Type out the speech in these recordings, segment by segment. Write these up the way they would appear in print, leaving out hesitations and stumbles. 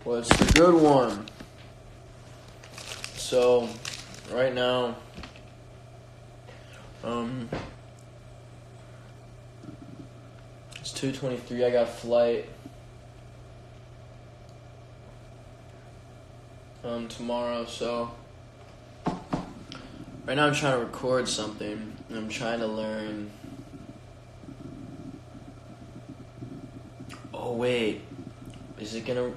Well, it's the good one. So, right now, it's 2:23. I got flight tomorrow. So, right now I'm trying to record something. I'm trying to learn. Oh wait, is it gonna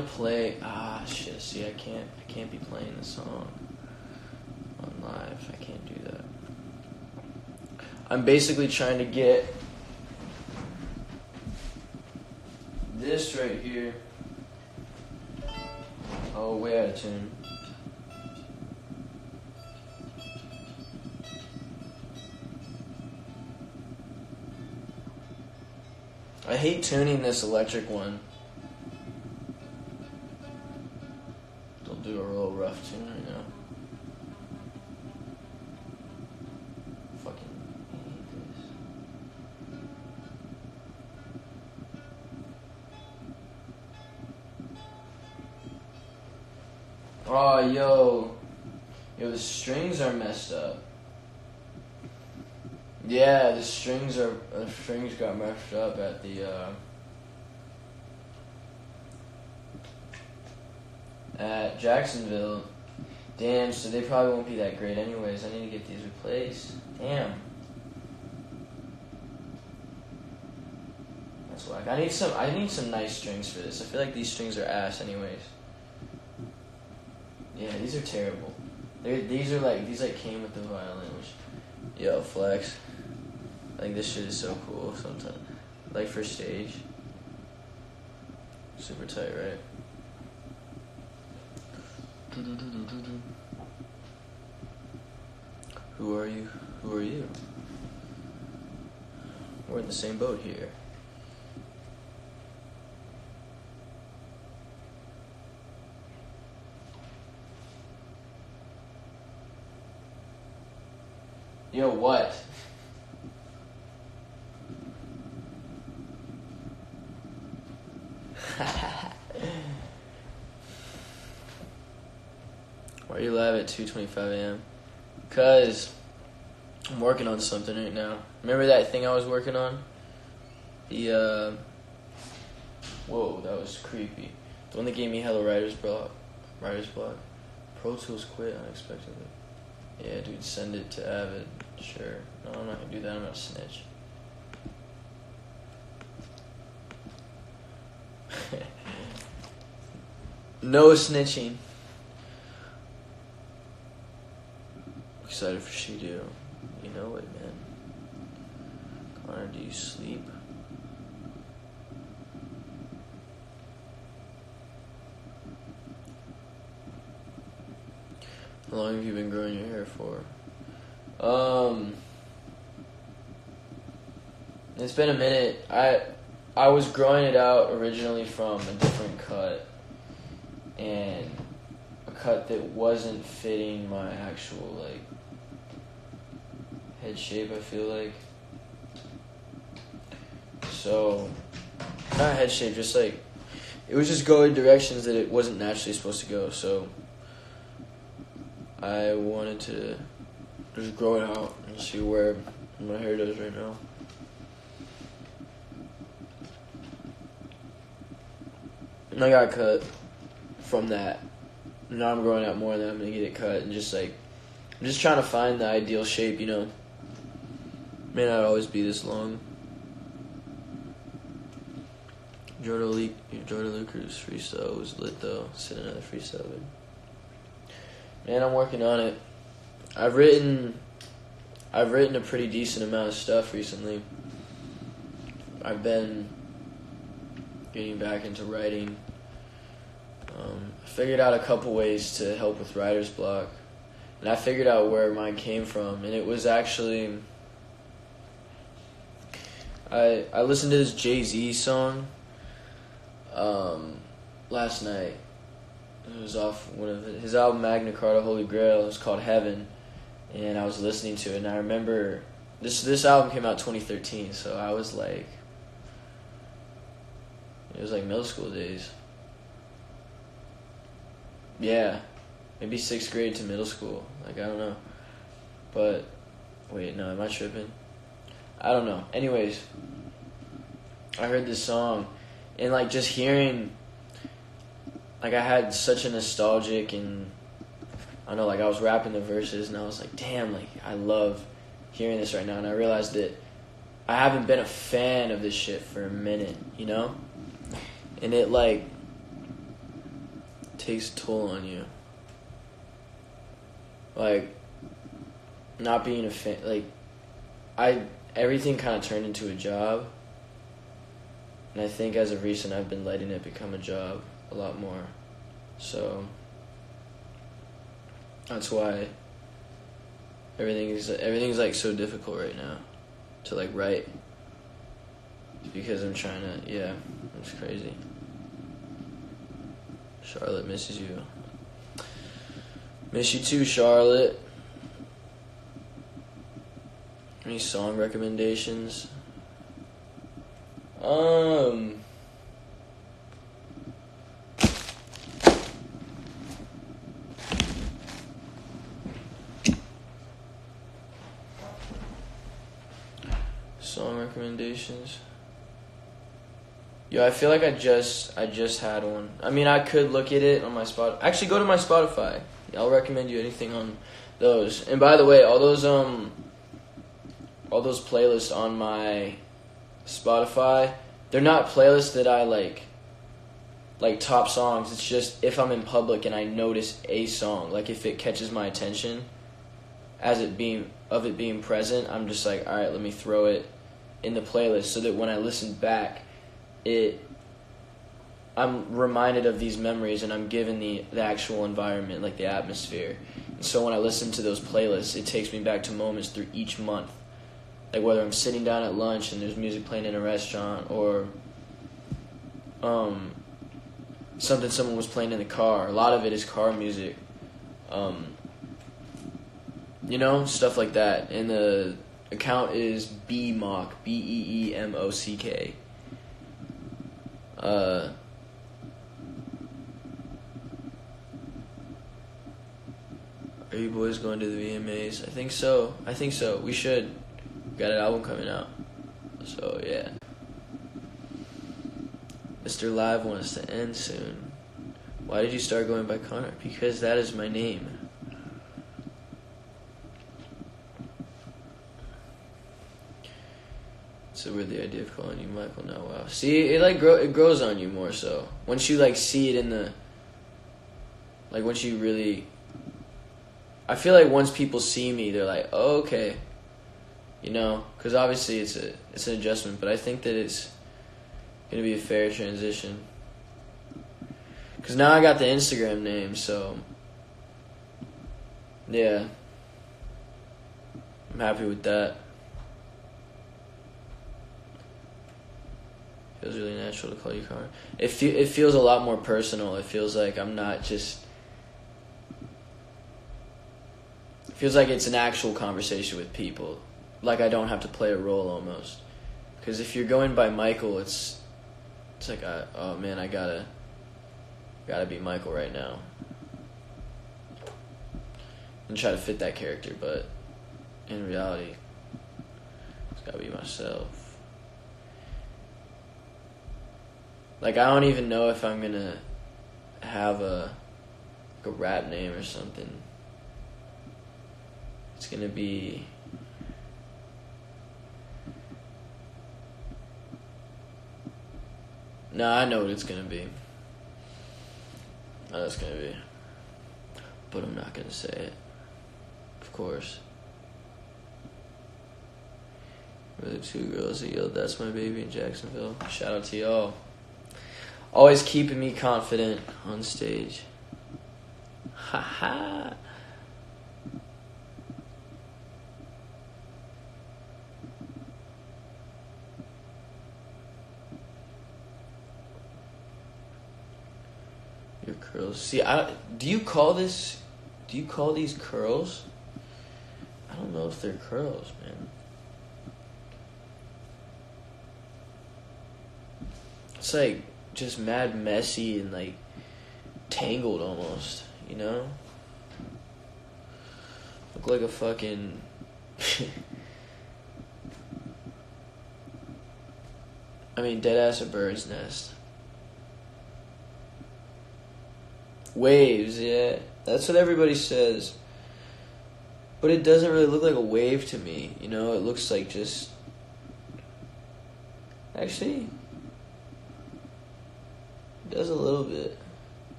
play? Ah shit! See, I can't be playing the song on live. I can't do that. I'm basically trying to get this right here. Oh, way out of tune. I hate tuning this electric one. They'll do a real rough tune right now. Fucking hate this. Oh, yo, the strings are messed up. Yeah, the strings got messed up at the at Jacksonville. Damn, so they probably won't be that great anyways. I need to get these replaced. Damn. That's whack. I need some nice strings for this. I feel like these strings are ass anyways. Yeah, these are terrible. These came with the violin, which, yo, flex. Like, this shit is so cool sometimes. Like, for stage. Super tight, right? Who are you? Who are you? We're in the same boat here. Yo, what? Why are you live at 2:25 a.m.? Cause I'm working on something right now. Remember that thing I was working on? The whoa, that was creepy. The one that gave me hella writer's block. Pro Tools quit unexpectedly. Yeah, dude, send it to Avid. Sure. No, I'm not gonna do that. I'm gonna snitch. No snitching. Excited for she do. You know it, man. Conor, do you sleep? How long have you been growing your hair for? It's been a minute. I was growing it out originally from a different cut, and a cut that wasn't fitting my actual like head shape, I feel like. So, not head shape, just like it was just going directions that it wasn't naturally supposed to go. So I wanted to just grow it out and see where my hair does right now. And I got cut from that. Now I'm growing out more, and then I'm gonna get it cut, and just like I'm just trying to find the ideal shape, you know. May not always be this long. Jordan Lucas freestyle was lit though. Send another freestyle, dude. Man, I'm working on it. I've written a pretty decent amount of stuff recently. I've been getting back into writing. I figured out a couple ways to help with writer's block. And I figured out where mine came from. And it was actually... I listened to this Jay-Z song last night. It was off one of his album, Magna Carta Holy Grail. It was called Heaven. And I was listening to it. And I remember... This album came out 2013. So I was like... It was like middle school days. Yeah, maybe 6th grade to middle school. Like, I don't know. But, wait, no, am I tripping? I don't know. Anyways, I heard this song, and, like, just hearing, like, I had such a nostalgic, and, I don't know, like, I was rapping the verses, and I was like, damn, like, I love hearing this right now, and I realized that I haven't been a fan of this shit for a minute, you know? And it, like, takes a toll on you. Like, not being a fan, like, everything kind of turned into a job. And I think as of recent, I've been letting it become a job a lot more. So, that's why everything's like so difficult right now to like write. Because I'm trying to, yeah, it's crazy. Charlotte misses you. Miss you too, Charlotte. Any song recommendations? Song recommendations. Yo, I feel like I just had one. I mean, I could look at it on my Spotify. Actually, go to my Spotify. I'll recommend you anything on those. And by the way, all those playlists on my Spotify, they're not playlists that I like top songs. It's just if I'm in public and I notice a song, like if it catches my attention as it being present, I'm just like, all right, let me throw it in the playlist so that when I listen back, I'm reminded of these memories and I'm given the actual environment, like the atmosphere. And so when I listen to those playlists, it takes me back to moments through each month. Like whether I'm sitting down at lunch and there's music playing in a restaurant, or something someone was playing in the car. A lot of it is car music. You know, stuff like that. And the account is BEEMOCK, BEEMOCK. Are you boys going to the VMAs? I think so. We should. Got an album coming out. So, yeah. Mr. Live wants to end soon. Why did you start going by Conor? Because that is my name. So weird, the idea of calling you Michael now. Wow. See, it grows on you more so. Once you see it in the, once you really, I feel like once people see me, they're like, oh, okay. You know, because obviously it's an adjustment, but I think that it's going to be a fair transition. Because now I got the Instagram name, so yeah, I'm happy with that. Feels really natural to call you Conor. It feels a lot more personal. It feels like I'm not just. It feels like it's an actual conversation with people. Like I don't have to play a role almost. Because if you're going by Michael, it's like, oh man, I gotta be Michael right now. And try to fit that character, but in reality, it's gotta be myself. Like I don't even know if I'm gonna have a rap name or something. It's gonna be. No, I know what it's gonna be. I know it's gonna be. But I'm not gonna say it. Of course. We're the two girls that yelled, "That's my baby" in Jacksonville. Shout out to y'all. Always keeping me confident on stage. Ha ha. Your curls. See, do you call these curls? I don't know if they're curls, man. It's like just mad messy and tangled almost. you know? Look like a fucking... I mean, deadass a bird's nest. Waves, yeah. That's what everybody says. But it doesn't really look like a wave to me, you know? It looks like just... Actually, it does a little bit.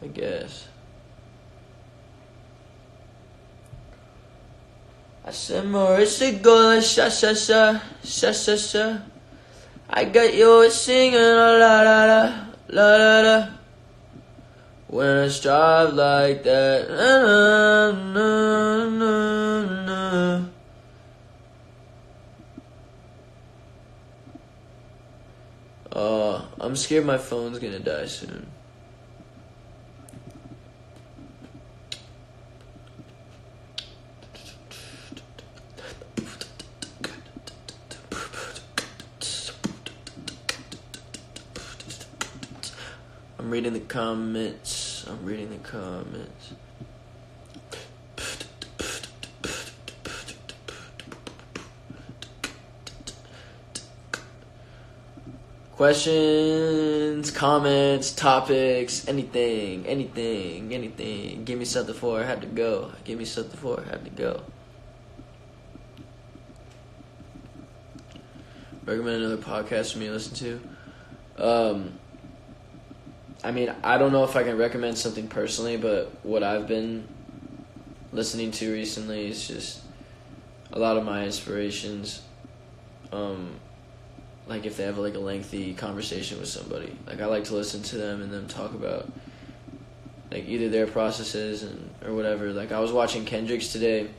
I guess. I said more, it's a go, sha sha sha, sha sha sha. I got you singing la la la la la la. When I strive like that, na na na na. I'm scared my phone's gonna die soon. I'm reading the comments. Questions, comments, topics, anything. Give me something for I have to go. Recommend another podcast for me to listen to. I mean, I don't know if I can recommend something personally, but what I've been listening to recently is just a lot of my inspirations. Like if they have like a lengthy conversation with somebody, like I like to listen to them and them talk about like either their processes or whatever. Like I was watching Kendrick's today,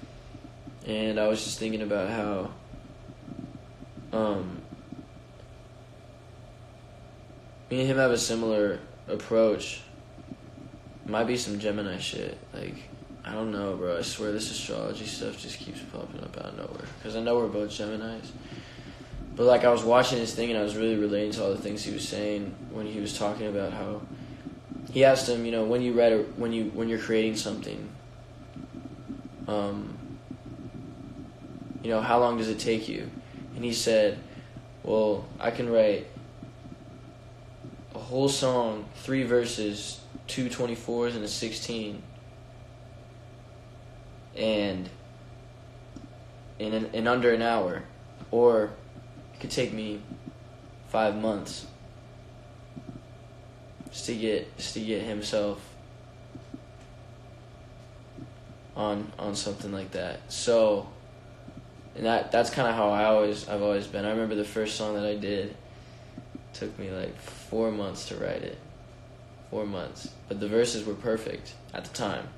and I was just thinking about how me and him have a similar approach. Might be some Gemini shit. Like I don't know, bro. I swear this astrology stuff just keeps popping up out of nowhere because I know we're both Geminis. But like I was watching his thing and I was really relating to all the things he was saying when he was talking about how he asked him, you know, when you're creating something, you know, how long does it take you? And he said, well, I can write a whole song, 3 verses, 2 24s and a 16, and in under an hour, or it could take me 5 months just to get himself on something like that. So, and that's kind of how I've always been. I remember the first song that I did took me like 4 months to write it. 4 months, but the verses were perfect at the time.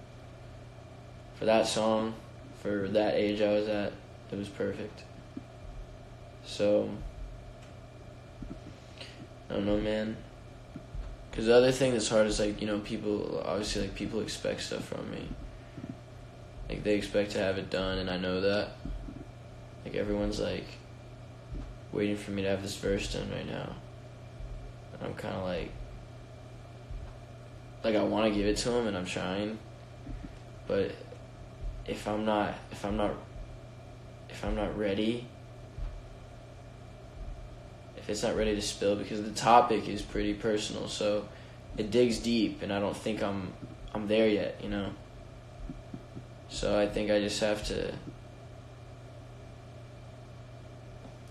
For that song, for that age I was at, it was perfect. So, I don't know, man. Because the other thing that's hard is, like, you know, people expect stuff from me. Like, they expect to have it done, and I know that. Like, everyone's, like, waiting for me to have this verse done right now. And I'm kind of like, I want to give it to them, and I'm trying. But if I'm not ready, if it's not ready to spill, because the topic is pretty personal, so it digs deep, and I don't think I'm there yet, you know. So I think I just have to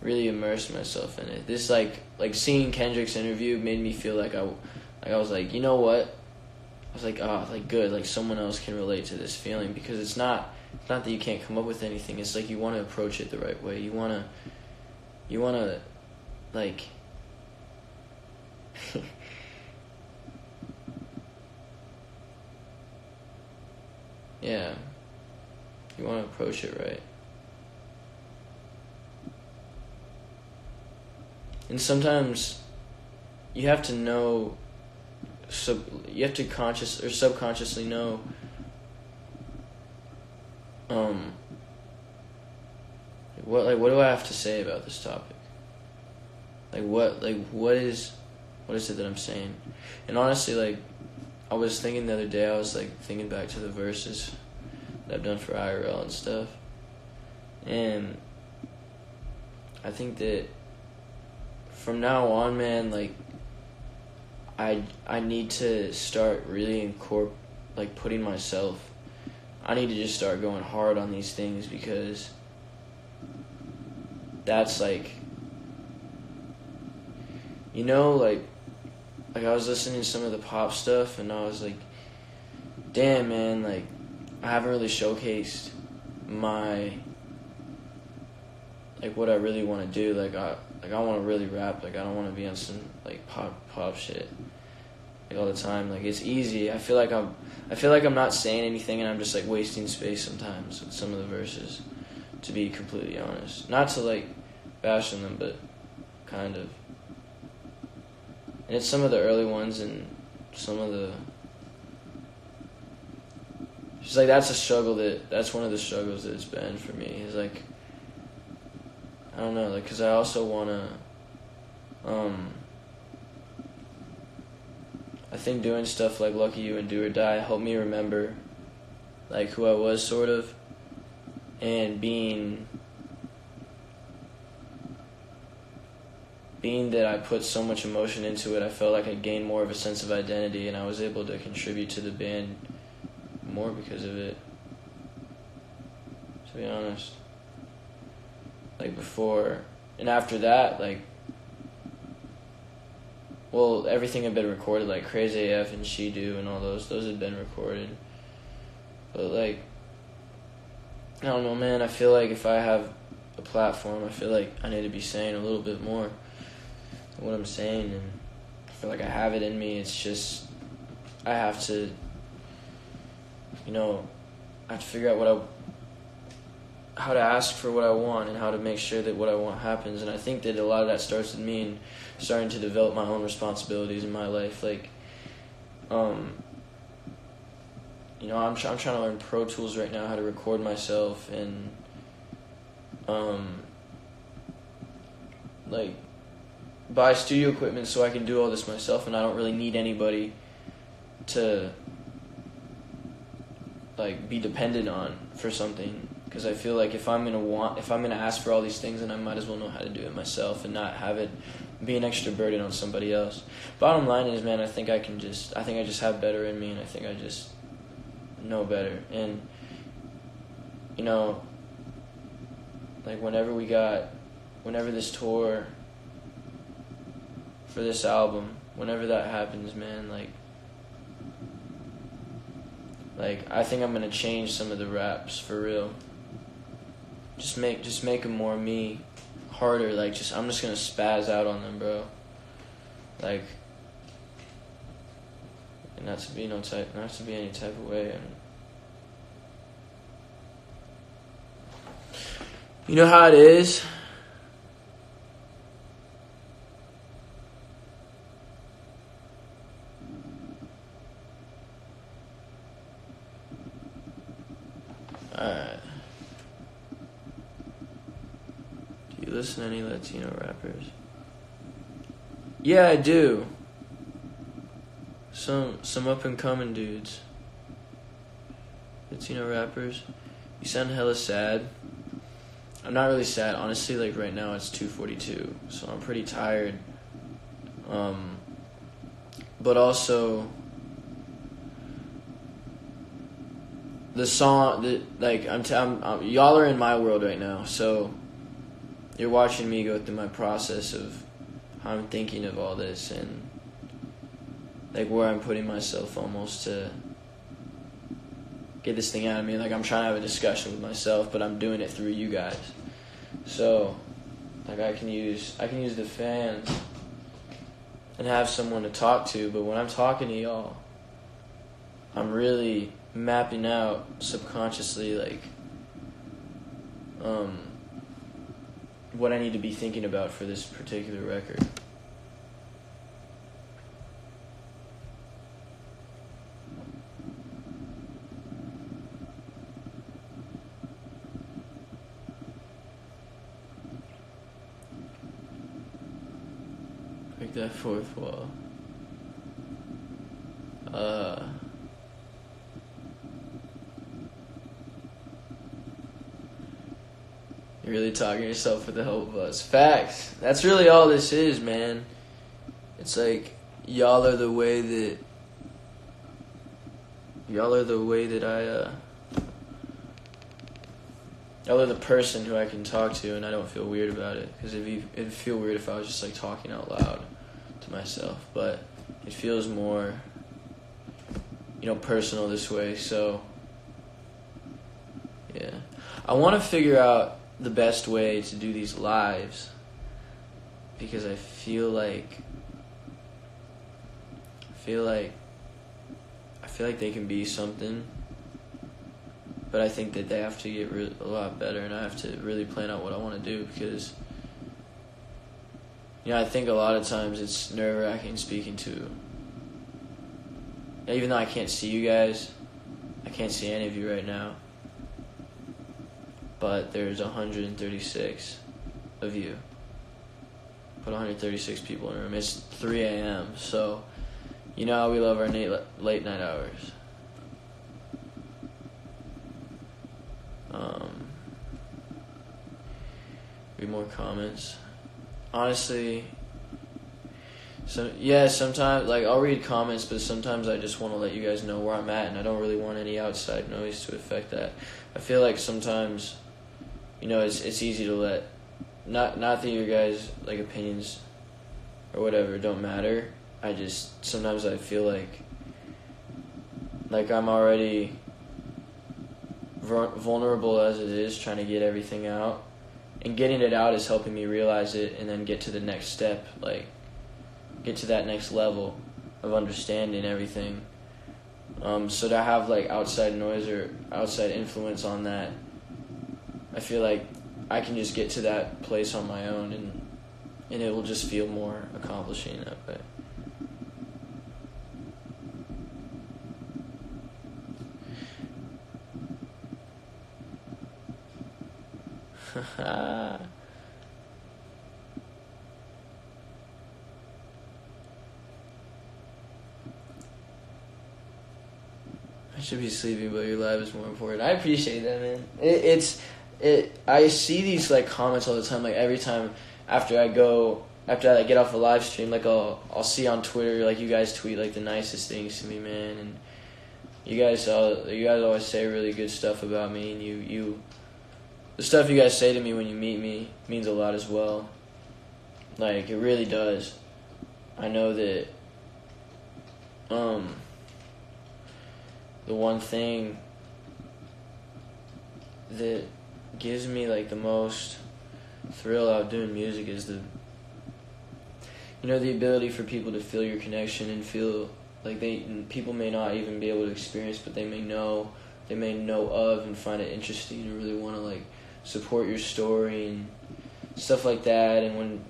really immerse myself in it. This like seeing Kendrick's interview made me feel like I was like, you know what? I was like, oh, like good, like someone else can relate to this feeling, because it's not that you can't come up with anything. It's like you want to approach it the right way. You want to like yeah, you want to approach it right. And sometimes you have to know, so you have to conscious or subconsciously know what do I have to say about this topic? What is what is it that I'm saying? And honestly, like, I was thinking the other day, I was like thinking back to the verses that I've done for IRL and stuff, and I think that from now on, man, like, I need to start really putting myself. I need to just start going hard on these things, because that's like, you know, like I was listening to some of the pop stuff, and I was like, damn, man, like, I haven't really showcased my, like, what I really want to do. Like, I want to really rap. Like, I don't want to be on some, like, pop shit, like, all the time. Like, it's easy. I feel like I'm not saying anything, and I'm just, like, wasting space sometimes with some of the verses, to be completely honest. Not to, like, bash on them, but kind of. And it's some of the early ones, and some of the... Just, like, that's one of the struggles that it's been for me. Is, like, I don't know, like, because I also want to... I think doing stuff like Lucky You and Do or Die helped me remember, like, who I was, sort of. And being that I put so much emotion into it, I felt like I gained more of a sense of identity, and I was able to contribute to the band more because of it, to be honest. Like, before and after that, like, well, everything had been recorded, like Crazy AF and She Do and all those had been recorded. But, like, I don't know, man, I feel like if I have a platform, I feel like I need to be saying a little bit more what I'm saying, and I feel like I have it in me. It's just, I have to, you know, I have to figure out how to ask for what I want, and how to make sure that what I want happens. And I think that a lot of that starts with me and starting to develop my own responsibilities in my life. Like, you know, I'm trying to learn Pro Tools right now, how to record myself, and like, buy studio equipment so I can do all this myself, and I don't really need anybody to, like, be dependent on for something. Because I feel like if I'm gonna ask for all these things, then I might as well know how to do it myself and not have it be an extra burden on somebody else. Bottom line is, man, I think I just have better in me, and I think I just know better. And, you know, like, whenever this tour for this album, whenever that happens, man, like I think I'm gonna change some of the raps for real. Just make them more me, harder. Like, I'm just gonna spaz out on them, bro. Like, and not to be any type of way. And you know how it is. Alright. Do you listen to any Latino rappers? Yeah, I do. Some up and coming dudes. Latino rappers. You sound hella sad. I'm not really sad, honestly. Like, right now it's 2:42, so I'm pretty tired. But also, the song, y'all are in my world right now, so you're watching me go through my process of how I'm thinking of all this, and, like, where I'm putting myself almost to get this thing out of me. Like, I'm trying to have a discussion with myself, but I'm doing it through you guys. So, like, I can use the fans and have someone to talk to, but when I'm talking to y'all, I'm really mapping out subconsciously, like, what I need to be thinking about for this particular record. Break that fourth wall. You're really talking to yourself with the help of us. Facts. That's really all this is, man. It's like y'all are the way that y'all are the person who I can talk to, and I don't feel weird about it. Because it'd feel weird if I was just like talking out loud to myself. But it feels more, personal this way. So yeah, I want to figure out the best way to do these lives, because I feel like they can be something, but I think that they have to get a lot better, and I have to really plan out what I want to do, because I think a lot of times it's nerve-wracking speaking to, even though I can't see you guys, I can't see any of you right now, but there's 136 of you. Put 136 people in a room. It's 3 a.m., so you know how we love our late night hours. Read more comments. Honestly, sometimes I'll read comments, but sometimes I just want to let you guys know where I'm at, and I don't really want any outside noise to affect that. I feel like sometimes, it's easy to let not that your guys' opinions or whatever don't matter. Sometimes I feel like I'm already vulnerable as it is, trying to get everything out, and getting it out is helping me realize it and then get to the next step, get to that next level of understanding everything. So to have outside noise or outside influence on that, I feel like I can just get to that place on my own, and it will just feel more accomplishing that way. I should be sleeping, but your life is more important. I appreciate that, man. I see these comments all the time. Every time after I get off a live stream, I'll see on Twitter you guys tweet the nicest things to me, man. And you guys always say really good stuff about me, and you the stuff you guys say to me when you meet me means a lot as well. It really does. I know that the one thing that gives me the most thrill out doing music is the ability for people to feel your connection and feel people may not even be able to experience, but they may know of and find it interesting and really want to support your story and stuff like that. And when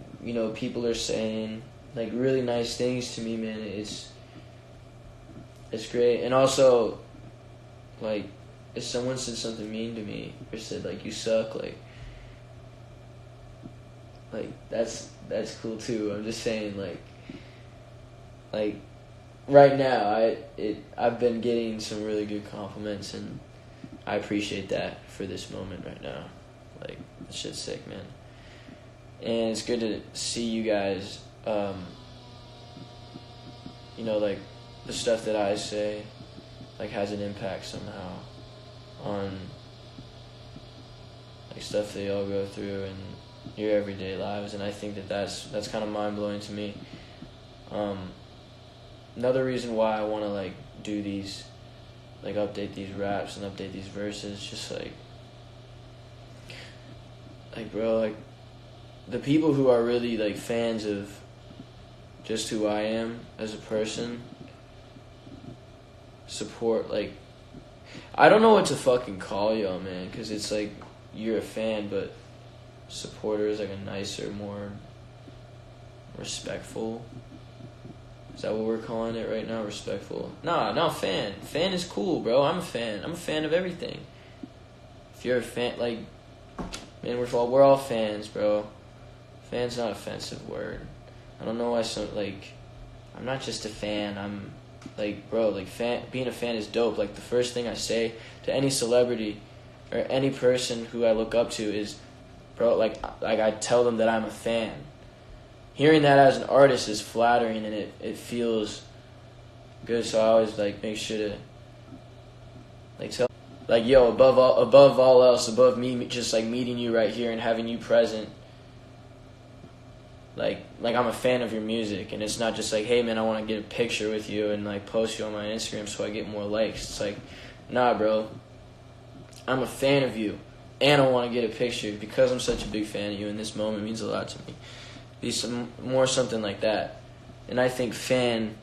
people are saying really nice things to me, man, it's great. And also if someone said something mean to me or said you suck, that's cool too. I'm just saying right now I've been getting some really good compliments, and I appreciate that for this moment right now. That shit's sick, man. And it's good to see you guys, the stuff that I say, has an impact somehow on, stuff that y'all go through in your everyday lives. And I think that's kind of mind-blowing to me. Another reason why I want to, do these, update these raps and update these verses, just, bro, the people who are really, fans of just who I am as a person, support, I don't know what to fucking call y'all, man, because it's, you're a fan, but supporter is, a nicer, more respectful. Is that what we're calling it right now? Respectful? Nah, fan. Fan is cool, bro. I'm a fan. I'm a fan of everything. If you're a fan, man, we're all fans, bro. Fan's not an offensive word. I don't know why I'm not just a fan. Like, bro, like, being a fan is dope. Like, the first thing I say to any celebrity or any person who I look up to is, bro, like I tell them that I'm a fan. Hearing that as an artist is flattering, and it feels good. So I always, like, make sure to, like, tell, like, yo, above all else, above me just, like, meeting you right here and having you present, like I'm a fan of your music. And it's not just like, hey man, I want to get a picture with you and, like, post you on my Instagram so I get more likes. It's like, nah, bro, I'm a fan of you and I want to get a picture because I'm such a big fan of you, and this moment means a lot to me. Be more something like that. And I think fan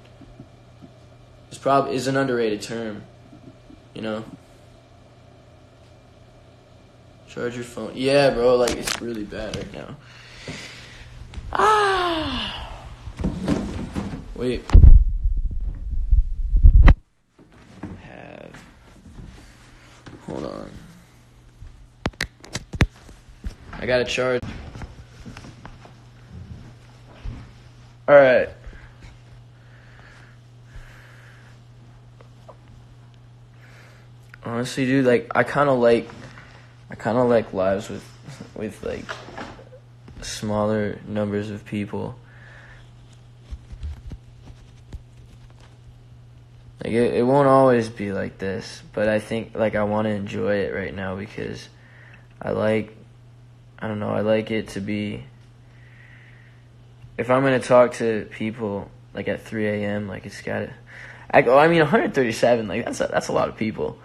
is an underrated term, you know. Charge your phone. Yeah, bro, like, it's really bad right now. Wait. Hold on. I gotta charge. Alright. Honestly, dude, like, I kind of like lives with like smaller numbers of people. Like, it won't always be like this, but I think, like, I want to enjoy it right now because I like it to be, if I'm going to talk to people, like, at 3 a.m., like, it's got to, I mean, 137, like, that's a lot of people.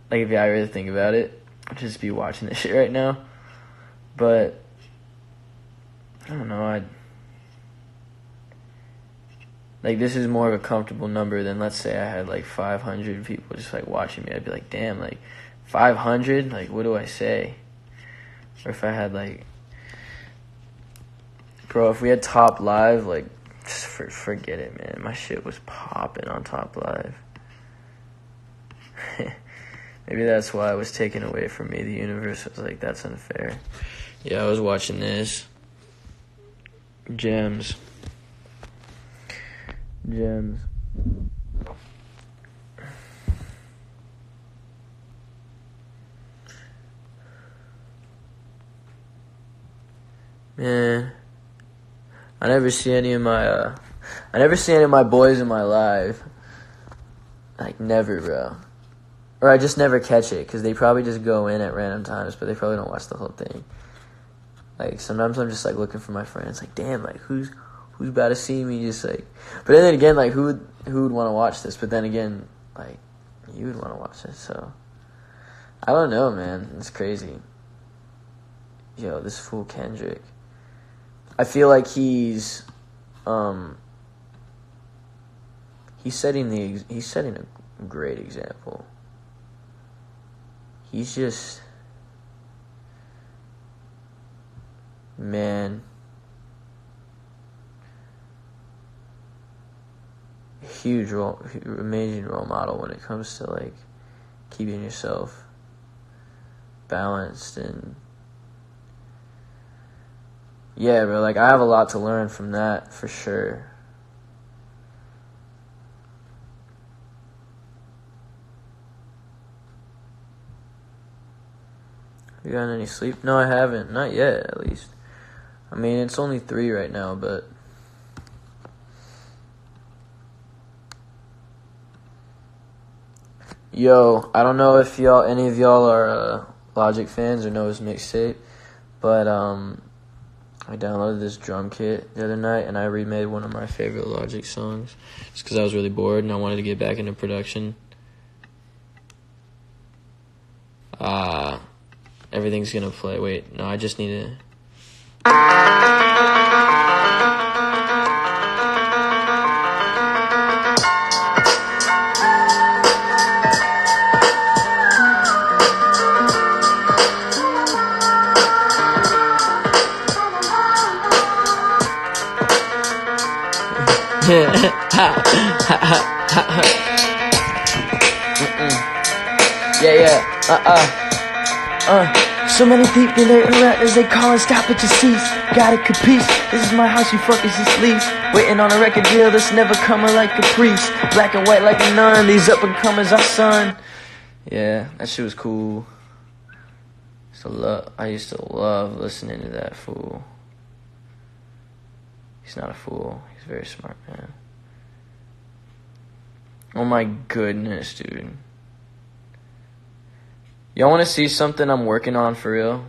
Like, if I really think about it, I'd just be watching this shit right now. But I don't know, like, this is more of a comfortable number than, let's say I had, like, 500 people just, like, watching me. I'd be like, damn, like, 500? Like, what do I say? Or if I had, like, bro, if we had Top Live, like, just forget it, man. My shit was popping on Top Live. Maybe that's why it was taken away from me. The universe was like, that's unfair. Yeah, I was watching this. Gems. Man, I never see any of my boys in my live. Like, never, bro. Or I just never catch it, because they probably just go in at random times, but they probably don't watch the whole thing. Like, sometimes I'm just, like, looking for my friends, like, damn, like, who's about to see me, just, like, but then again, like, who would want to watch this? But then again, like, you would want to watch this, so, I don't know, man, it's crazy. Yo, this fool Kendrick, I feel like he's setting a great example. He's just, man, amazing role model when it comes to, like, keeping yourself balanced. And yeah, bro, like, I have a lot to learn from that for sure. You gotten any sleep? No, I haven't. Not yet, at least. I mean, it's only 3 right now, but yo, I don't know if any of y'all are Logic fans or know his mixtape, but I downloaded this drum kit the other night and I remade one of my favorite Logic songs just because I was really bored and I wanted to get back into production. Everything's gonna play. Wait, no, I just need to. Yeah. So many people they rap as they call and stop it to cease. Gotta capiche, this is my house, you fuckers is lease. Waiting on a record deal that's never coming like a priest. Black and white like a nun, these up and comers our son. Yeah, that shit was cool. I used to love listening to that fool. He's not a fool. He's a very smart man. Oh my goodness, dude. Y'all want to see something I'm working on for real?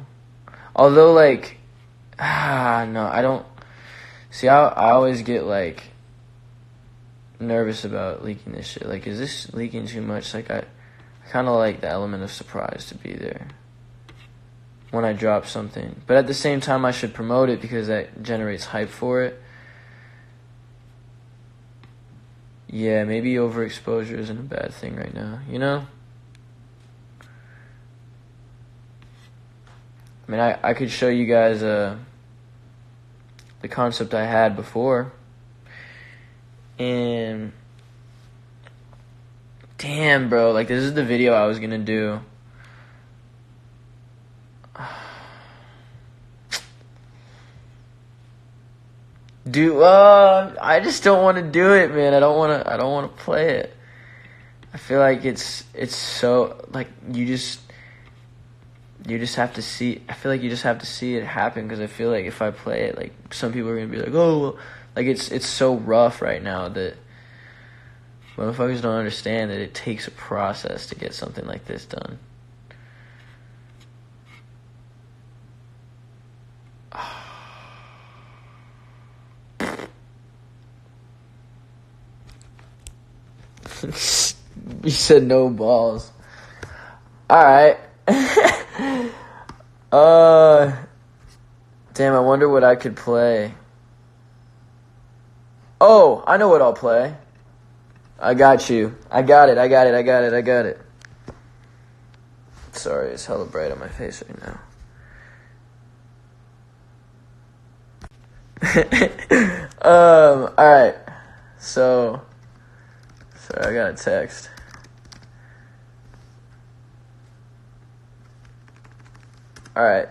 Although, like, no, I don't. See, I always get, like, nervous about leaking this shit. Like, is this leaking too much? Like, I kind of like the element of surprise to be there when I drop something. But at the same time, I should promote it because that generates hype for it. Yeah, maybe overexposure isn't a bad thing right now, you know? I mean, I could show you guys the concept I had before. And damn, bro, like this is the video I was gonna do. Dude, I just don't want to do it, man. I don't want to play it. I feel like it's so like you just have to see. I feel like you just have to see it happen because I feel like if I play it, like some people are gonna be like, oh, well, like it's so rough right now that motherfuckers don't understand that it takes a process to get something like this done. You said no balls. Alright. Damn, I wonder what I could play. Oh, I know what I'll play. I got you. I got it. Sorry, it's hella bright on my face right now. Alright. So, sorry, I got a text. Alright,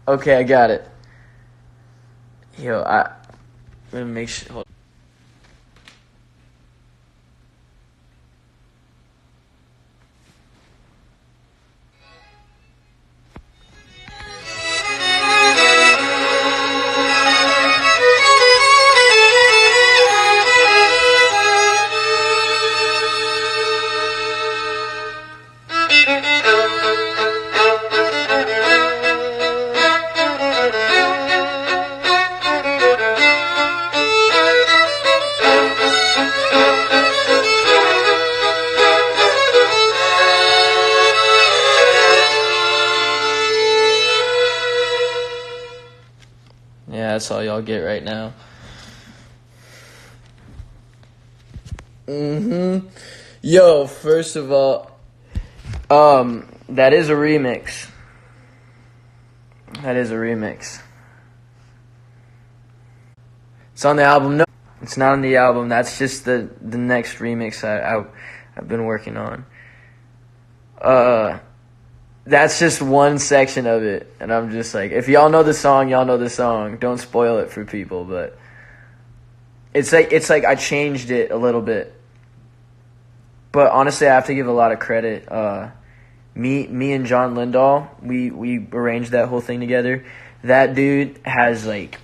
okay, I got it. Yo, I'm gonna make sure. Hold. Yeah, that's all y'all get right now. Yo, first of all, that is a remix. It's on the album. No, it's not on the album. That's just the next remix I've been working on. That's just one section of it, and I'm just like, if y'all know the song, y'all know the song. Don't spoil it for people, but it's like I changed it a little bit. But honestly, I have to give a lot of credit. Me and John Lindahl, we arranged that whole thing together. That dude has like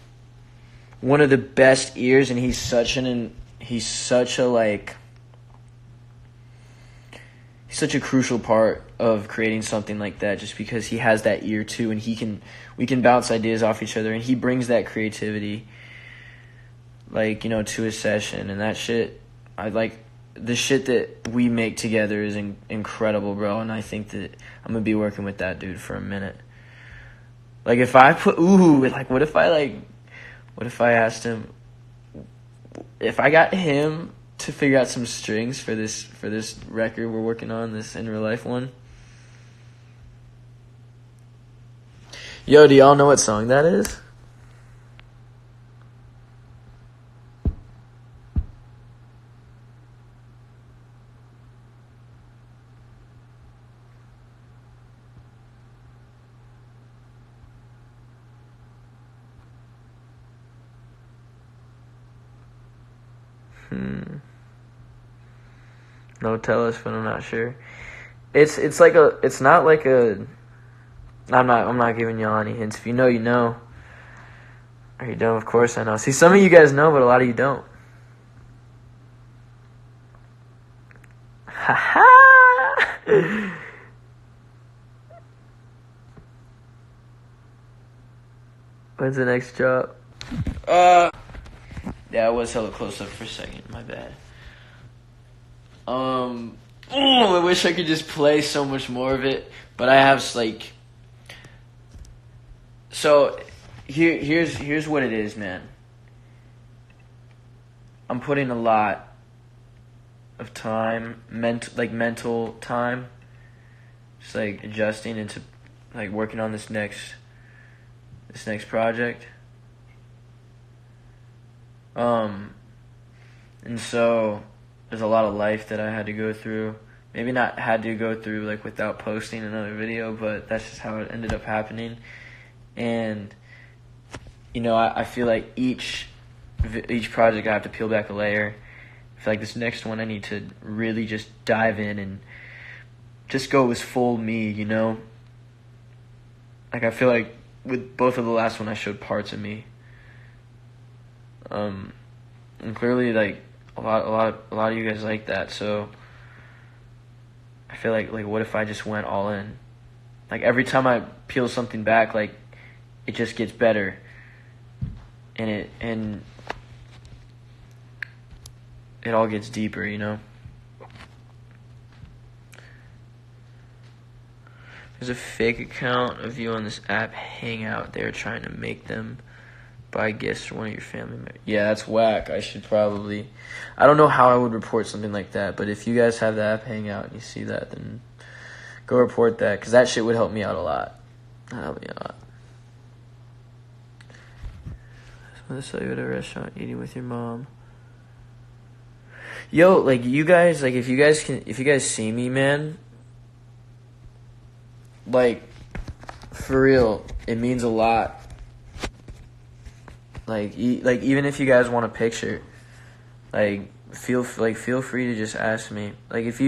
one of the best ears, and he's such a crucial part of creating something like that, just because he has that ear too, and we can bounce ideas off each other, and he brings that creativity, like, you know, to his session, and that shit, I like the shit that we make together is incredible, bro, and I think that I'm gonna be working with that dude for a minute. Like, if I what if I asked him, if I got him to figure out some strings for this record we're working on, this In Real Life one. Yo, do y'all know what song that is? No, tell us, but I'm not sure. It's like a. It's not like a. I'm not giving y'all any hints. If you know, you know. Are you don't? Of course I know. See, some of you guys know, but a lot of you don't. Ha ha! When's the next drop? Yeah, I was hella close up for a second. My bad. I wish I could just play so much more of it, but I have like. So, here's what it is, man. I'm putting a lot of time, mental time, just like adjusting into, like working on this next project. And so there's a lot of life that I had to go through. Maybe not had to go through like without posting another video, but that's just how it ended up happening. And you know, I feel like each project I have to peel back a layer. I feel like this next one I need to really just dive in and just go as full me, you know? Like I feel like with both of the last one I showed parts of me. And clearly like a lot of you guys like that, so I feel like what if I just went all in? Like every time I peel something back, like it just gets better. And it all gets deeper, you know? There's a fake account of you on this app, Hangout. They're trying to make them buy gifts for one of your family members. Yeah, that's whack. I don't know how I would report something like that, but if you guys have the app Hangout and you see that, then go report that, because that shit would help me out a lot. That'd help me a lot. I want to saw you at a restaurant eating with your mom. Yo, like you guys, like if you guys see me, man, like for real, it means a lot. Like even if you guys want a picture, like feel free to just ask me. Like if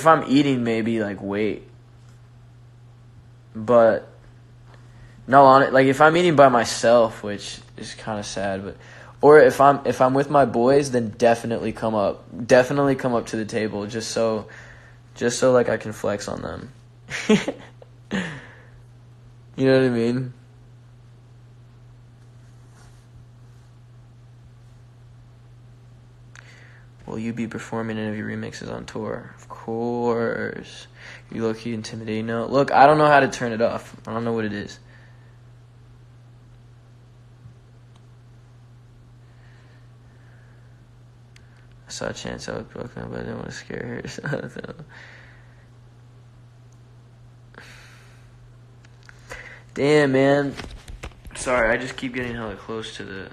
I'm eating, maybe like wait, but no, on it. Like if I'm eating by myself, which is kind of sad, but or if I'm with my boys, then definitely come up to the table just so like I can flex on them. You know what I mean? Will you be performing any of your remixes on tour? Of course. You low-key intimidating? No. Look, I don't know how to turn it off. I don't know what it is. I saw a chance I was broken, but I didn't want to scare her. Damn, man. Sorry, I just keep getting hella close to the...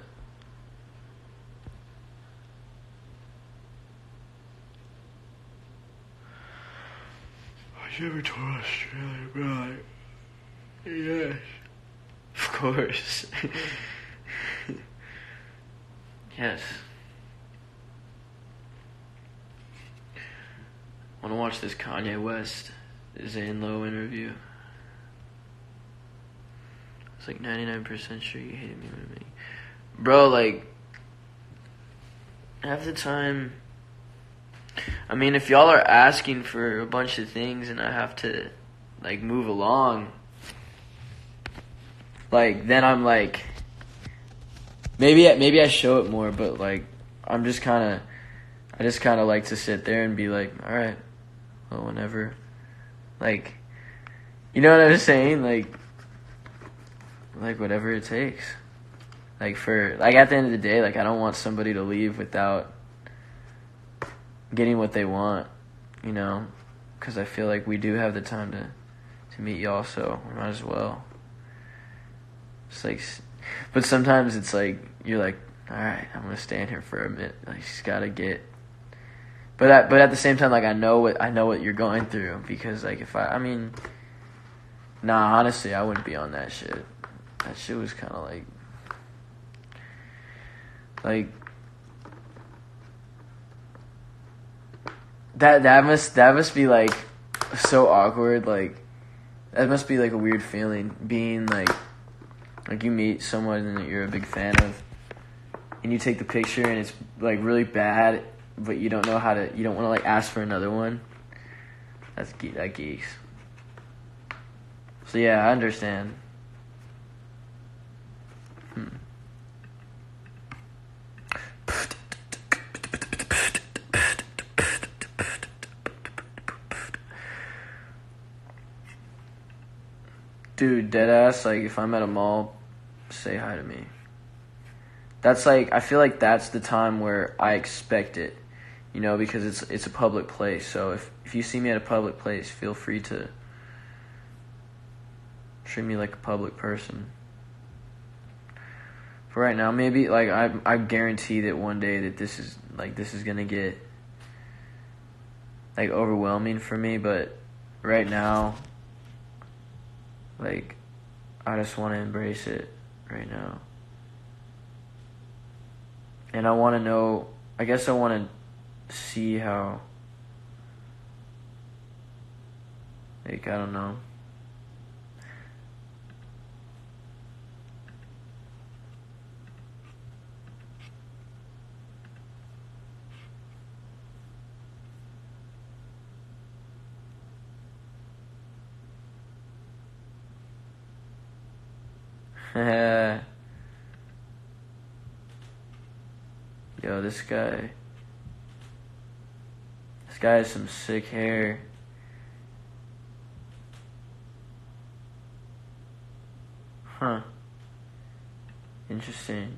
You ever toured Australia, bro? Yes. Of course. Yes. I want to watch this Kanye West Zane Lowe interview. It's like 99% sure you hated me. Bro, like, half the time... I mean, if y'all are asking for a bunch of things and I have to, like, move along, like, then I'm like, maybe I show it more, but, like, I just kind of like to sit there and be like, all right, well, whenever, like, you know what I'm saying? Like, whatever it takes. Like, at the end of the day, like, I don't want somebody to leave without getting what they want, you know, because I feel like we do have the time to meet y'all, so we might as well. It's like, but sometimes it's like, you're like, all right, I'm going to stand here for a minute, like, just got to get, but at the same time, like, I know what you're going through, because, like, honestly, I wouldn't be on that shit. That shit was kind of like, Like, that must be like so awkward. Like, that must be like a weird feeling, being like you meet someone that you're a big fan of, and you take the picture and it's like really bad, but you don't want to like ask for another one. That geeks. So yeah, I understand. Dude, deadass, like, if I'm at a mall, say hi to me. That's like, I feel like that's the time where I expect it, you know, because it's a public place. So if you see me at a public place, feel free to treat me like a public person. For right now, maybe, like, I guarantee that one day that this is gonna get, like, overwhelming for me, but right now, like, I just want to embrace it right now. And I want to know, I guess I want to see how, like, I don't know. Yo, this guy has some sick hair. Huh. Interesting.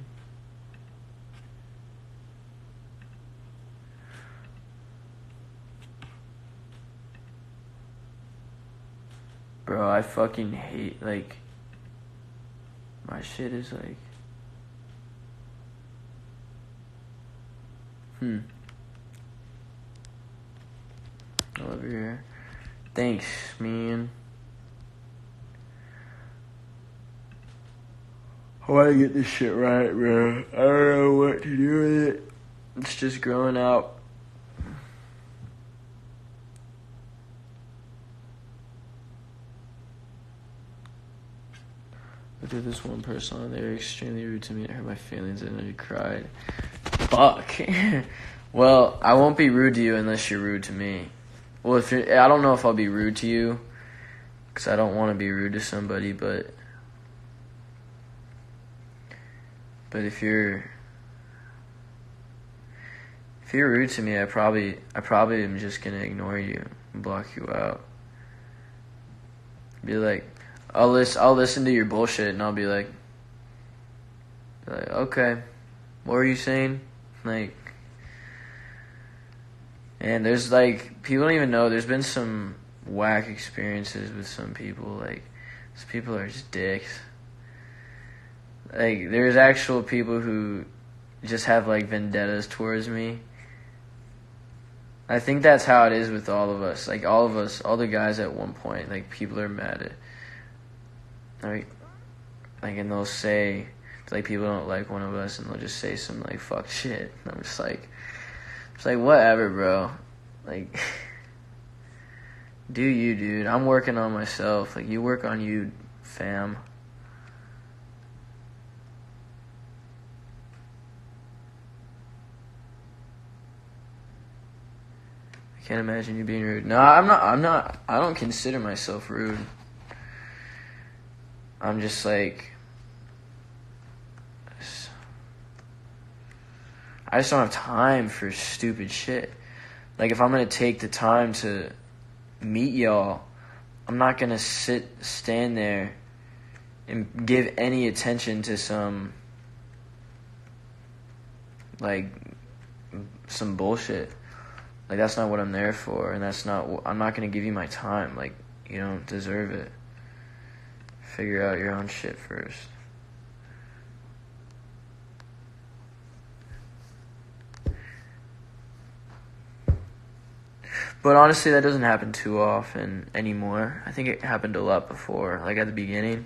Bro, I fucking hate, like, my shit is like, I love your hair. Thanks, man. I want to get this shit right, bro. I don't know what to do with it. It's just growing out. Look at this one person on there, extremely rude to me. It hurt my feelings and I cried. Fuck. Well, I won't be rude to you unless you're rude to me. Well, I don't know if I'll be rude to you, because I don't want to be rude to somebody, but if you're rude to me, I probably am just gonna ignore you and block you out. Be like, I'll listen to your bullshit, and I'll be like, okay, what were you saying? Like, and there's, like, people don't even know, there's been some whack experiences with some people, like, these people are just dicks. Like, there's actual people who just have, like, vendettas towards me. I think that's how it is with all of us. Like, all of us, all the guys at one point, like, people are mad at, like, and they'll say, like, people don't like one of us, and they'll just say some, like, fuck shit. And I'm just like, whatever, bro. Like, do you, dude. I'm working on myself. Like, you work on you, fam. I can't imagine you being rude. No, I'm not. I don't consider myself rude. I'm just like, I just don't have time for stupid shit. Like, if I'm gonna take the time to meet y'all, I'm not gonna stand there and give any attention to some bullshit. Like, that's not what I'm there for, and I'm not gonna give you my time. Like, you don't deserve it. Figure out your own shit first. But honestly, that doesn't happen too often anymore. I think it happened a lot before. Like, at the beginning,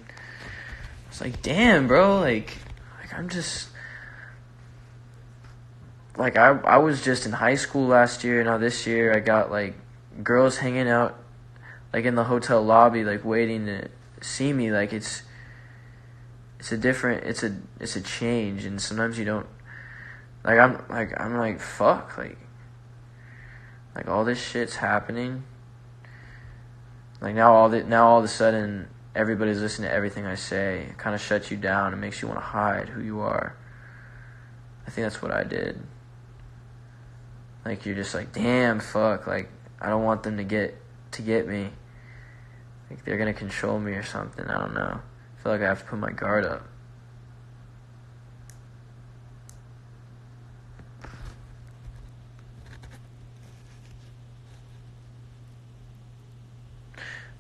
it's like, damn, bro, like I'm just, like, I was just in high school last year. Now this year I got, like, girls hanging out, like, in the hotel lobby, like, waiting to see me. Like, it's a change, and sometimes you don't, I'm like, fuck, like, all this shit's happening. Like, now all of a sudden, everybody's listening to everything I say. It kind of shuts you down and makes you want to hide who you are. I think that's what I did. Like, you're just like, damn, fuck, like, I don't want them to get me. Like, they're gonna control me or something, I don't know. I feel like I have to put my guard up.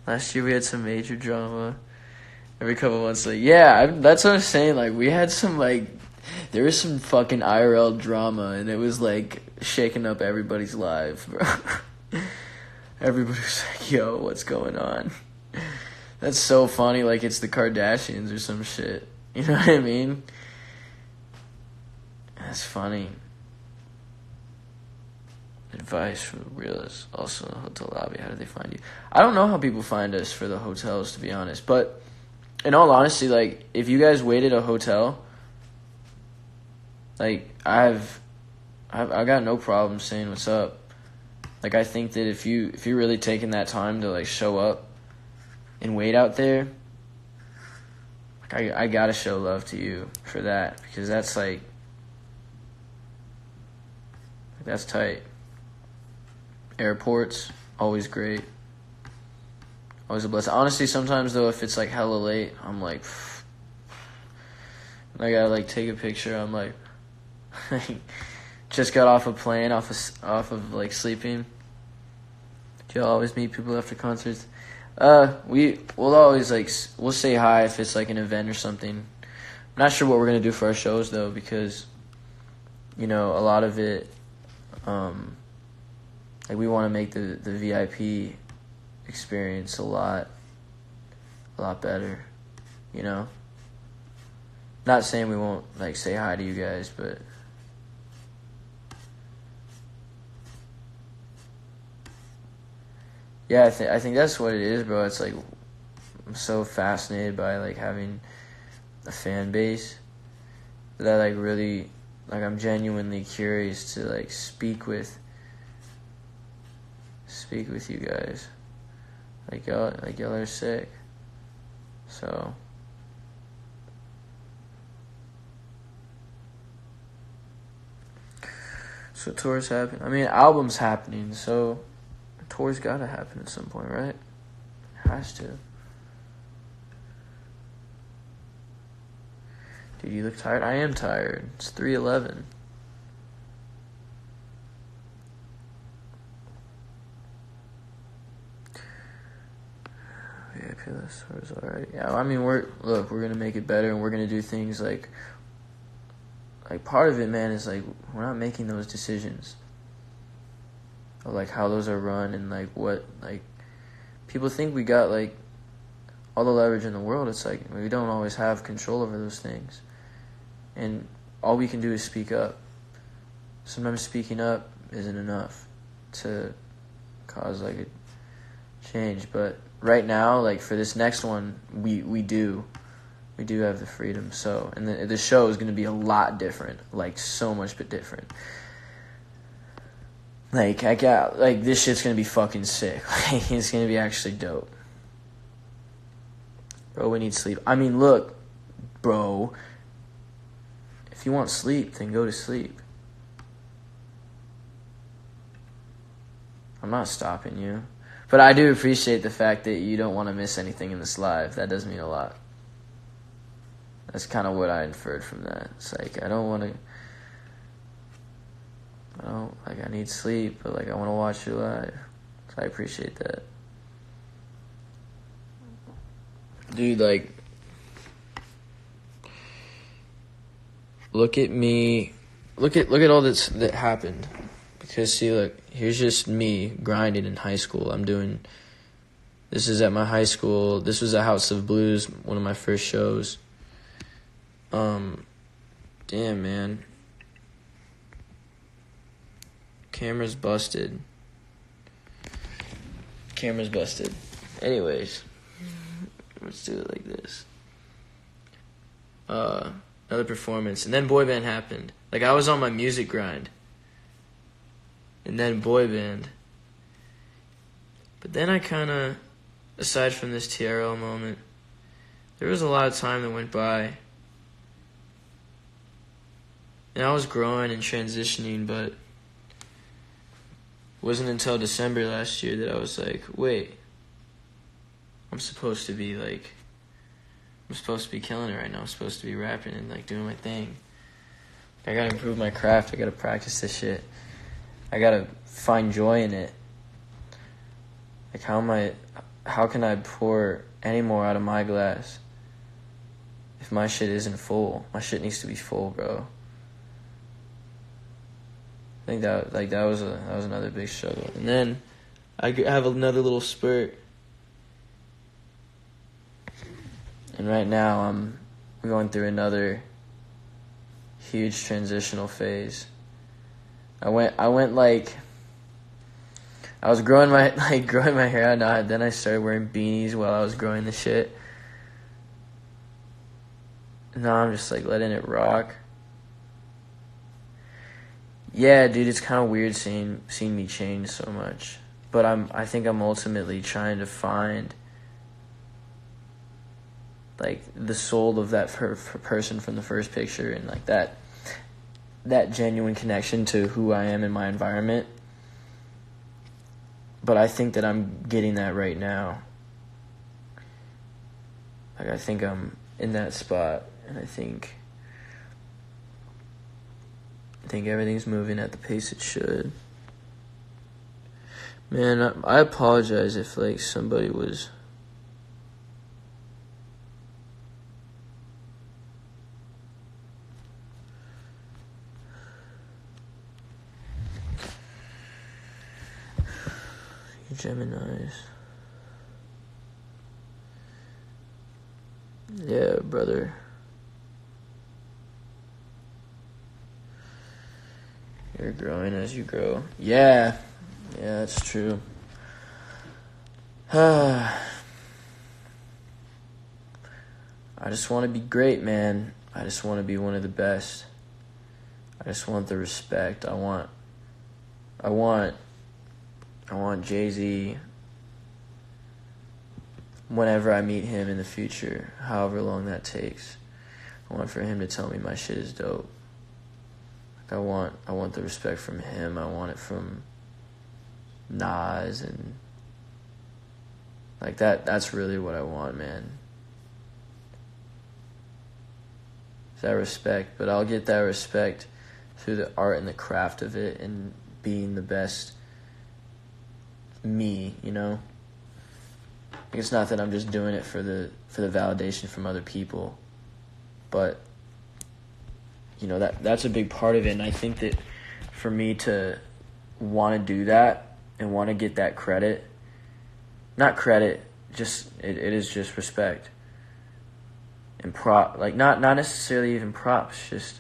Last year we had some major drama. Every couple months, like, yeah, that's what I'm saying. Like, we had some, like, there was some fucking IRL drama, and it was, like, shaking up everybody's lives, bro. Everybody was like, yo, what's going on? That's so funny, like, it's the Kardashians or some shit. You know what I mean? That's funny. Advice for the realists. Also, in the hotel lobby, how do they find you? I don't know how people find us for the hotels, to be honest, but in all honesty, like, if you guys wait at a hotel, like, I've got no problem saying what's up. Like, I think that if you're really taking that time to, like, show up and wait out there, like, I gotta show love to you for that, because that's, like, that's tight. Airports, always great. Always a blessing. Honestly, sometimes, though, if it's, like, hella late, I'm like, I gotta, like, take a picture. I'm like, just got off a plane, off of like, sleeping. Do y'all always meet people after concerts? We'll always, like, we'll say hi if it's, like, an event or something. I'm not sure what we're gonna do for our shows, though, because, you know, a lot of it, like, we want to make the VIP experience a lot better, you know? Not saying we won't, like, say hi to you guys, but yeah, I think that's what it is, bro. It's like, I'm so fascinated by, like, having a fan base that I, like, really, like, I'm genuinely curious to, like, speak with you guys. Like, y'all are sick. So tours happen. I mean, albums happening, so tours gotta happen at some point, right? It has to. Dude, you look tired? I am tired. It's 3:11. VIP list was alright. Yeah, I mean, we're gonna make it better, and we're gonna do things like part of it, man, is, like, we're not making those decisions of, like, how those are run, and, like, what, like, people think we got, like, all the leverage in the world. It's like, we don't always have control over those things, and all we can do is speak up. Sometimes speaking up isn't enough to cause, like, a change, but right now, like, for this next one, we do have the freedom. So, and the show is going to be a lot different, like, so much but different. Like, this shit's going to be fucking sick. Like, it's going to be actually dope. Bro, we need sleep. I mean, look, bro, if you want sleep, then go to sleep. I'm not stopping you. But I do appreciate the fact that you don't want to miss anything in this live. That does mean a lot. That's kind of what I inferred from that. It's like, I need sleep, but, like, I want to watch you live. So I appreciate that. Dude, like, look at me. Look at all this that happened. Because, see, look, here's just me grinding in high school. This is at my high school. This was at House of Blues, one of my first shows. Damn, man. Camera's busted. Anyways, let's do it like this. Another performance, and then boy band happened. Like, I was on my music grind, and then boy band. But then I kind of, aside from this TRL moment, there was a lot of time that went by. And I was growing and transitioning, but it wasn't until December last year that I was like, wait, I'm supposed to be killing it right now. I'm supposed to be rapping and like doing my thing. I gotta improve my craft. I gotta practice this shit. I gotta find joy in it. Like, how can I pour any more out of my glass if my shit isn't full? My shit needs to be full, bro. I think that was another big struggle. And then I have another little spurt. And right now I'm going through another huge transitional phase. I was growing my hair out, and then I started wearing beanies while I was growing the shit. Now I'm just like letting it rock. Yeah, dude, it's kind of weird seeing me change so much. But I think I'm ultimately trying to find like the soul of that person from the first picture, and like that genuine connection to who I am in my environment. But I think that I'm getting that right now. Like, I think I'm in that spot, and I think everything's moving at the pace it should. Man, I apologize if like somebody was Geminis. Yeah, brother. You're growing as you grow. Yeah, that's true. I just want to be great, man. I just want to be one of the best. I just want the respect. I want Jay-Z, whenever I meet him in the future, however long that takes, I want for him to tell me my shit is dope. Like, I want the respect from him. I want it from Nas, and like that's really what I want, man. It's that respect, but I'll get that respect through the art and the craft of it and being the best me, you know? Like, it's not that I'm just doing it for the validation from other people, but you know, that's a big part of it. And I think that for me to want to do that and want to get that credit, not credit, just it is just respect and like not necessarily even props, just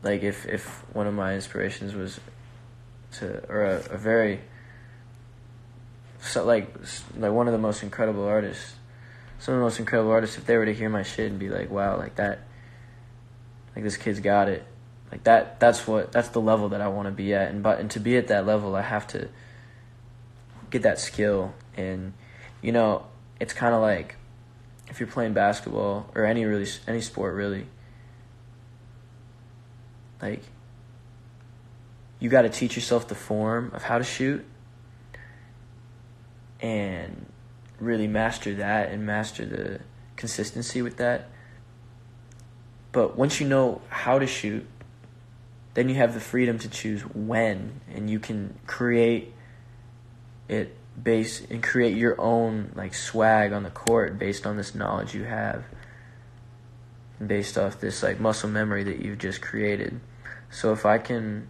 like if one of my inspirations was a very like one of the most incredible artists, some of the most incredible artists, if they were to hear my shit and be like, wow, like that, like this kid's got it, like that's the level that I want to be at. And to be at that level, I have to get that skill. And you know, it's kind of like if you're playing basketball or any sport really, like you got to teach yourself the form of how to shoot and really master that and master the consistency with that. But once you know how to shoot, then you have the freedom to choose when, and you can create create your own like swag on the court based on this knowledge you have and based off this like muscle memory that you've just created. So if I can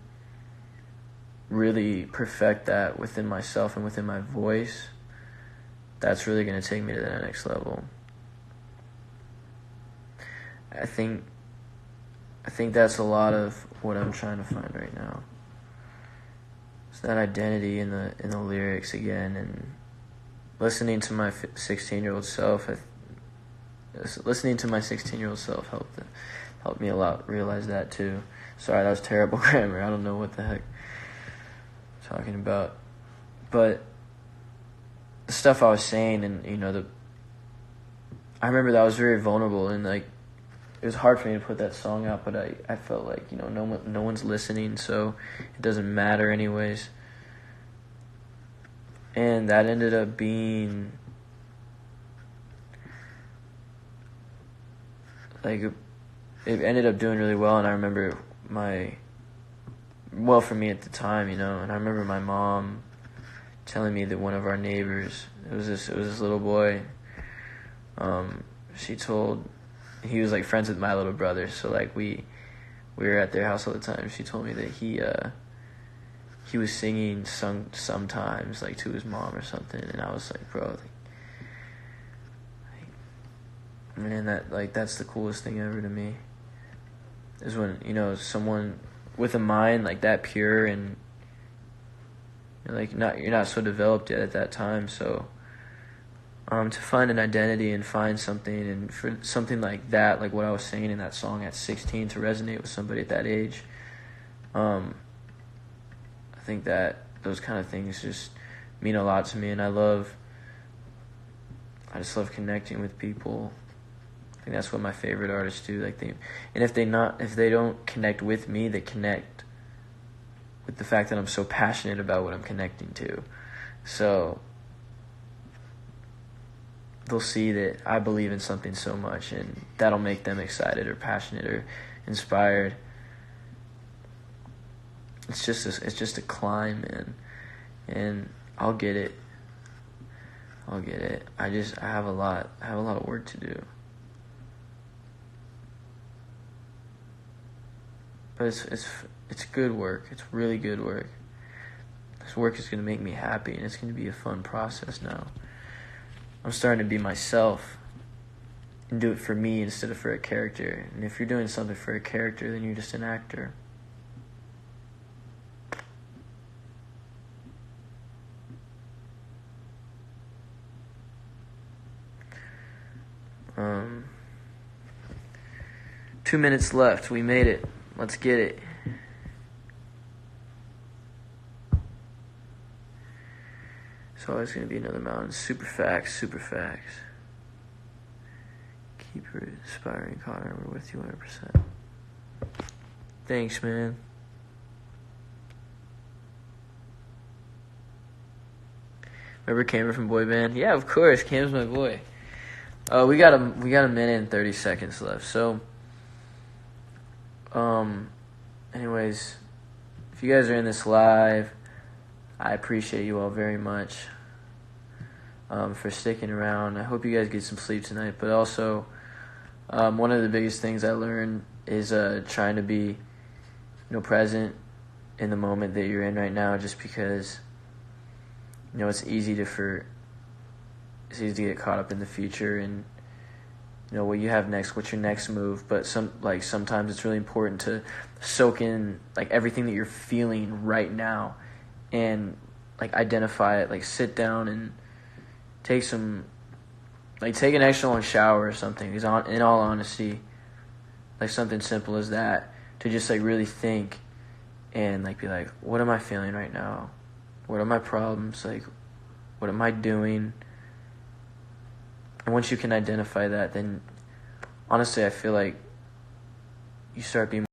really perfect that within myself and within my voice, that's really going to take me to the next level. I think that's a lot of what I'm trying to find right now. that identity in the lyrics again, and listening to my 16-year-old self. Listening to my 16-year-old self helped me a lot realize that too. Sorry, that was terrible grammar. I don't know what the heck I'm talking about, but the stuff I was saying, and I remember that I was very vulnerable, and like it was hard for me to put that song out, but I felt like no one's listening, so it doesn't matter anyways. And that ended up being like it ended up doing really well. And I remember for me at the time, and I remember my mom telling me that one of our neighbors, it was this little boy, he was like friends with my little brother, so like we were at their house all the time. She told me that he was singing sometimes like to his mom or something, and I was like, bro, man, that's the coolest thing ever to me, is when someone with a mind like that pure, and you're not so developed yet at that time, so to find an identity and find something, and for something like that, like what I was saying in that song at 16, to resonate with somebody at that age, I think that those kind of things just mean a lot to me, and I just love connecting with people. I think that's what my favorite artists do. If they don't connect with me, they connect with the fact that I'm so passionate about what I'm connecting to. So they'll see that I believe in something so much, and that'll make them excited or passionate or inspired. It's just a climb, man, and I'll get it. I have a lot of work to do, but it's good work. It's really good work. This work is gonna make me happy, and it's gonna be a fun process now. I'm starting to be myself and do it for me instead of for a character. And if you're doing something for a character, then you're just an actor. Um, 2 minutes left. We made it. Let's get it. It's always going to be another mountain. Super facts. Keep inspiring, Conor. We're with you 100%. Thanks, man. Remember Cameron from Boy Band? Yeah, of course. Cam's my boy. We got a minute and 30 seconds left. So, anyways, if you guys are in this live, I appreciate you all very much for sticking around. I hope you guys get some sleep tonight. But also, one of the biggest things I learned is trying to be, present in the moment that you're in right now. Just because, it's easy to get caught up in the future and what you have next, what's your next move. But sometimes it's really important to soak in everything that you're feeling right now, and identify it. Sit down and take an extra long shower or something. Because in all honesty, something simple as that, to just really think and be what am I feeling right now? What are my problems? What am I doing? And once you can identify that, then honestly I feel like you start being